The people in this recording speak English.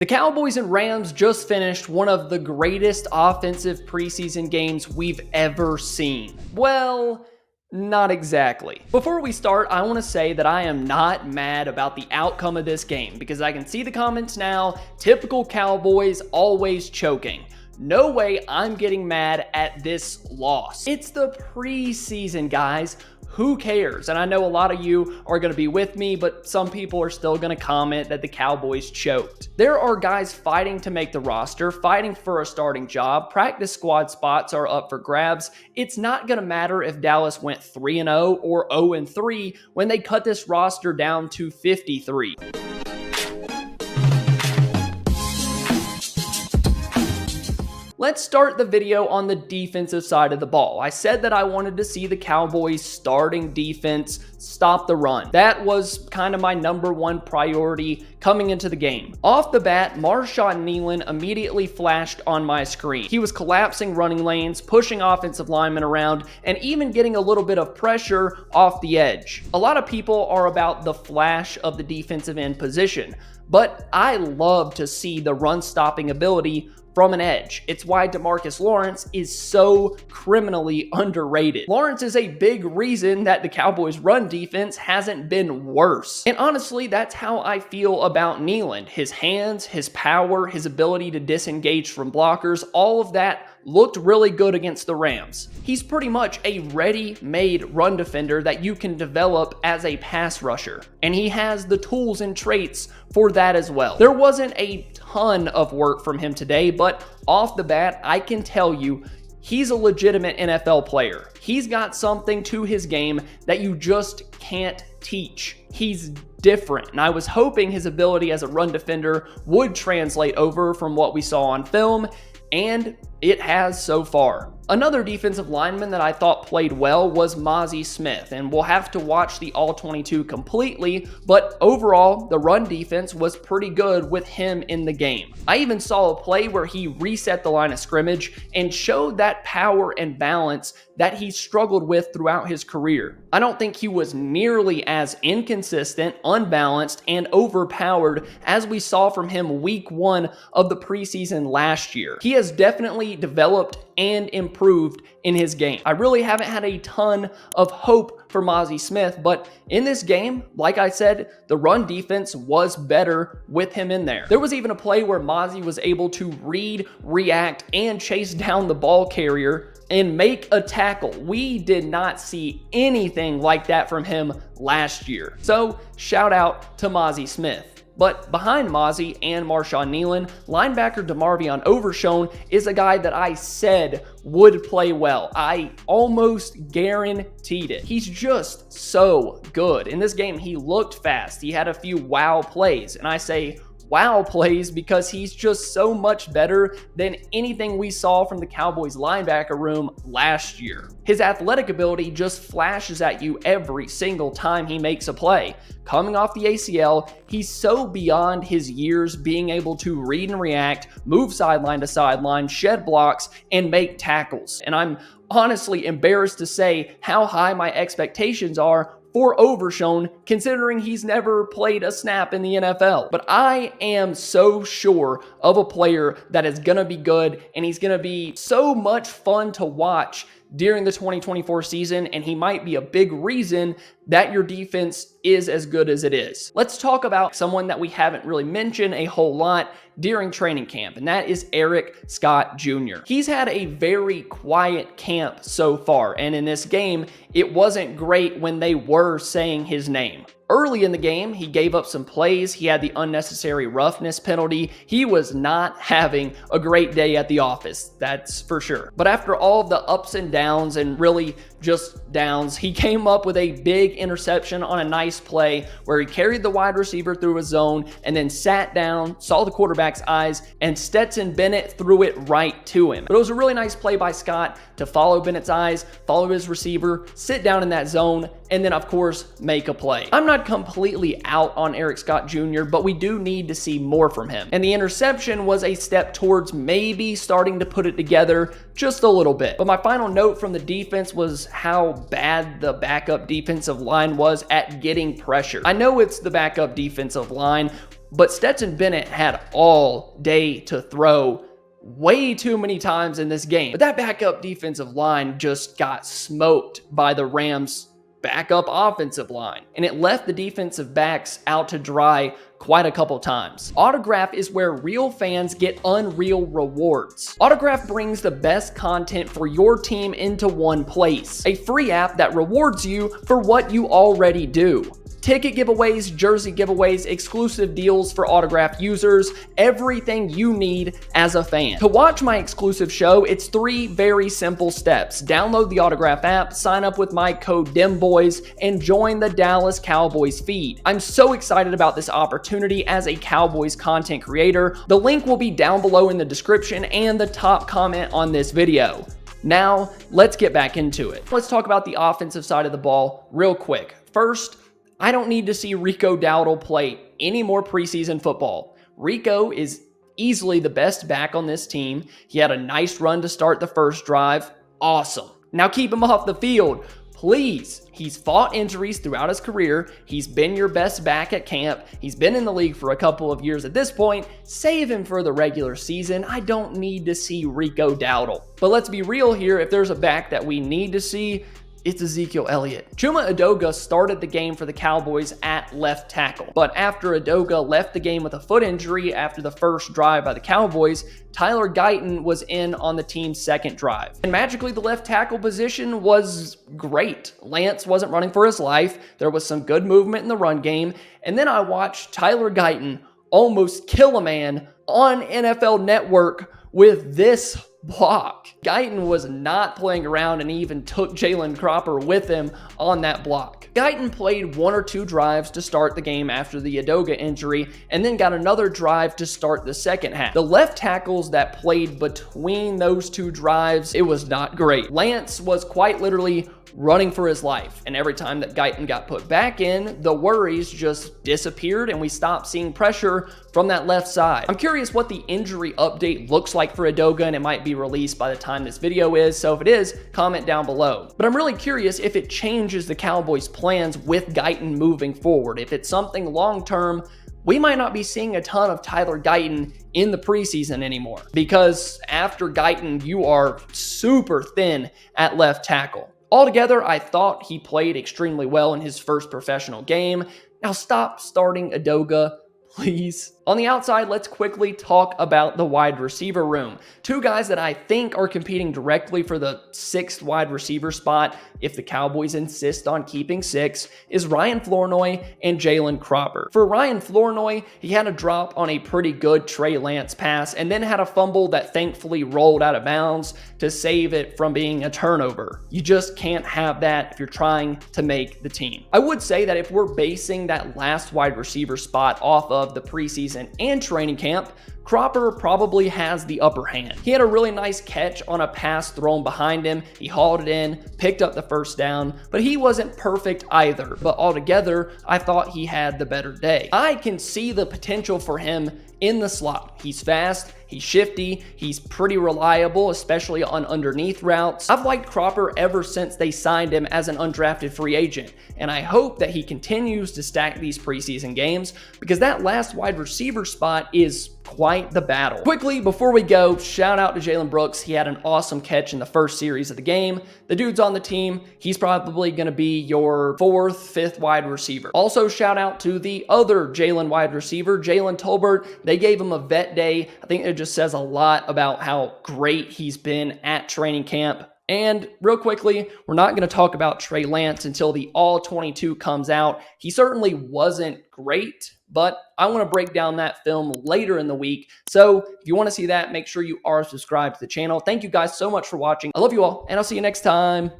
The Cowboys and Rams just finished one of the greatest offensive preseason games we've ever seen. Well, not exactly. Before we start, I want to say that I am not mad about the outcome of this game because I can see the comments now, typical Cowboys always choking. No way I'm getting mad at this loss. It's the preseason, guys. Who cares? And I know a lot of you are going to be with me, but some people are still going to comment that the Cowboys choked. There are guys fighting to make the roster, fighting for a starting job. Practice squad spots are up for grabs. It's not going to matter if Dallas went 3-0 or 0-3 when they cut this roster down to 53. Let's start the video on the defensive side of the ball. I said that I wanted to see the Cowboys starting defense stop the run. That was kind of my #1 priority coming into the game. Off the bat, Marshawn Kneeland immediately flashed on my screen. He was collapsing running lanes, pushing offensive linemen around, and even getting a little bit of pressure off the edge. A lot of people are about the flash of the defensive end position, but I love to see the run-stopping ability from an edge. It's why DeMarcus Lawrence is so criminally underrated. Lawrence is a big reason that the Cowboys' run defense hasn't been worse. And honestly, that's how I feel about Kneeland. His hands, his power, his ability to disengage from blockers, all of that looked really good against the Rams. He's pretty much a ready-made run defender that you can develop as a pass rusher, and he has the tools and traits for that as well. There wasn't a ton of work from him today, but off the bat, I can tell you he's a legitimate NFL player. He's got something to his game that you just can't teach. He's different, and I was hoping his ability as a run defender would translate over from what we saw on film, and it has so far. Another defensive lineman that I thought played well was Mazi Smith, and we'll have to watch the All-22 completely, but overall, the run defense was pretty good with him in the game. I even saw a play where he reset the line of scrimmage and showed that power and balance that he struggled with throughout his career. I don't think he was nearly as inconsistent, unbalanced, and overpowered as we saw from him week 1 of the preseason last year. He has definitely developed and improved in his game. I really haven't had a ton of hope for Mazi Smith, but in this game, like I said, the run defense was better with him in there. There was even a play where Mazi was able to read, react, and chase down the ball carrier and make a tackle. We did not see anything like that from him last year. So shout out to Mazi Smith. But behind Mazi and Marshawn Kneeland, linebacker DeMarvion Overshown is a guy that I said would play well. I almost guaranteed it. He's just so good. In this game, he looked fast. He had a few wow plays, and I say wow plays because he's just so much better than anything we saw from the Cowboys linebacker room last year. His athletic ability just flashes at you every single time he makes a play. Coming off the ACL, he's so beyond his years being able to read and react, move sideline to sideline, shed blocks, and make tackles. And I'm honestly embarrassed to say how high my expectations are for Overshown, considering he's never played a snap in the NFL. But I am so sure of a player that is going to be good, and he's going to be so much fun to watch during the 2024 season, and he might be a big reason that your defense is as good as it is. Let's talk about someone that we haven't really mentioned a whole lot during training camp, and that is Eric Scott Jr. He's had a very quiet camp so far, and in this game, it wasn't great when they were saying his name. Early in the game, he gave up some plays. He had the unnecessary roughness penalty. He was not having a great day at the office, that's for sure. But after all of the ups and downs, and really just downs, he came up with a big interception on a nice play where he carried the wide receiver through a zone and then sat down, saw the quarterback's eyes, and Stetson Bennett threw it right to him. But it was a really nice play by Scott to follow Bennett's eyes, follow his receiver, sit down in that zone, and then of course make a play. I'm not completely out on Eric Scott Jr., but we do need to see more from him. And the interception was a step towards maybe starting to put it together just a little bit. But my final note from the defense was how bad the backup defensive line was at getting pressure. I know it's the backup defensive line. but Stetson Bennett had all day to throw way too many times in this game. But that backup defensive line just got smoked by the Rams' backup offensive line, and it left the defensive backs out to dry quite a couple times. Autograph is where real fans get unreal rewards. Autograph brings the best content for your team into one place, a free app that rewards you for what you already do. Ticket giveaways, jersey giveaways, exclusive deals for Autograph users, everything you need as a fan. To watch my exclusive show, it's 3 very simple steps. Download the Autograph app, sign up with my code DEMBOYS, and join the Dallas Cowboys feed. I'm so excited about this opportunity as a Cowboys content creator. The link will be down below in the description and the top comment on this video. Now, let's get back into it. Let's talk about the offensive side of the ball real quick. First, I don't need to see Rico Dowdle play any more preseason football. Rico is easily the best back on this team. He had a nice run to start the first drive. Awesome. Now keep him off the field, please. He's fought injuries throughout his career. He's been your best back at camp. He's been in the league for a couple of years at this point. Save him for the regular season. I don't need to see Rico Dowdle. But let's be real here. If there's a back that we need to see, it's Ezekiel Elliott. Chuma Edoga started the game for the Cowboys at left tackle, but after Edoga left the game with a foot injury after the first drive by the Cowboys, Tyler Guyton was in on the team's second drive. And magically, the left tackle position was great. Lance wasn't running for his life. There was some good movement in the run game. And then I watched Tyler Guyton almost kill a man on NFL Network with this block. Guyton was not playing around and even took Jalen Cropper with him on that block. Guyton played 1 or 2 drives to start the game after the Edoga injury, and then got another drive to start the second half. The left tackles that played between those 2 drives, it was not great. Lance was quite literally running for his life, and every time that Guyton got put back in, the worries just disappeared and we stopped seeing pressure from that left side. I'm curious what the injury update looks like for Edoga, and it might be released by the time this video is, so if it is, comment down below. But I'm really curious if it changes the Cowboys' plans with Guyton moving forward. If it's something long-term, we might not be seeing a ton of Tyler Guyton in the preseason anymore, because after Guyton, you are super thin at left tackle. Altogether, I thought he played extremely well in his first professional game. Now stop starting Edoga, please. On the outside, let's quickly talk about the wide receiver room. 2 guys that I think are competing directly for the 6th wide receiver spot, if the Cowboys insist on keeping 6, is Ryan Flournoy and Jalen Cropper. For Ryan Flournoy, he had a drop on a pretty good Trey Lance pass and then had a fumble that thankfully rolled out of bounds to save it from being a turnover. You just can't have that if you're trying to make the team. I would say that if we're basing that last wide receiver spot off of the preseason and training camp, Cropper probably has the upper hand. He had a really nice catch on a pass thrown behind him. He hauled it in, picked up the first down, but he wasn't perfect either. But altogether, I thought he had the better day. I can see the potential for him in the slot. He's fast, he's shifty, he's pretty reliable, especially on underneath routes. I've liked Cropper ever since they signed him as an undrafted free agent, and I hope that he continues to stack these preseason games, because that last wide receiver spot is quite the battle. Quickly, before we go, shout out to Jalen Brooks. He had an awesome catch in the first series of the game. The dude's on the team. He's probably going to be your 4th, 5th wide receiver. Also, shout out to the other Jalen wide receiver, Jalen Tolbert. They gave him a vet day. I think it just says a lot about how great he's been at training camp. And real quickly, we're not going to talk about Trey Lance until the All-22 comes out. He certainly wasn't great, but I want to break down that film later in the week. So if you want to see that, make sure you are subscribed to the channel. Thank you guys so much for watching. I love you all, and I'll see you next time.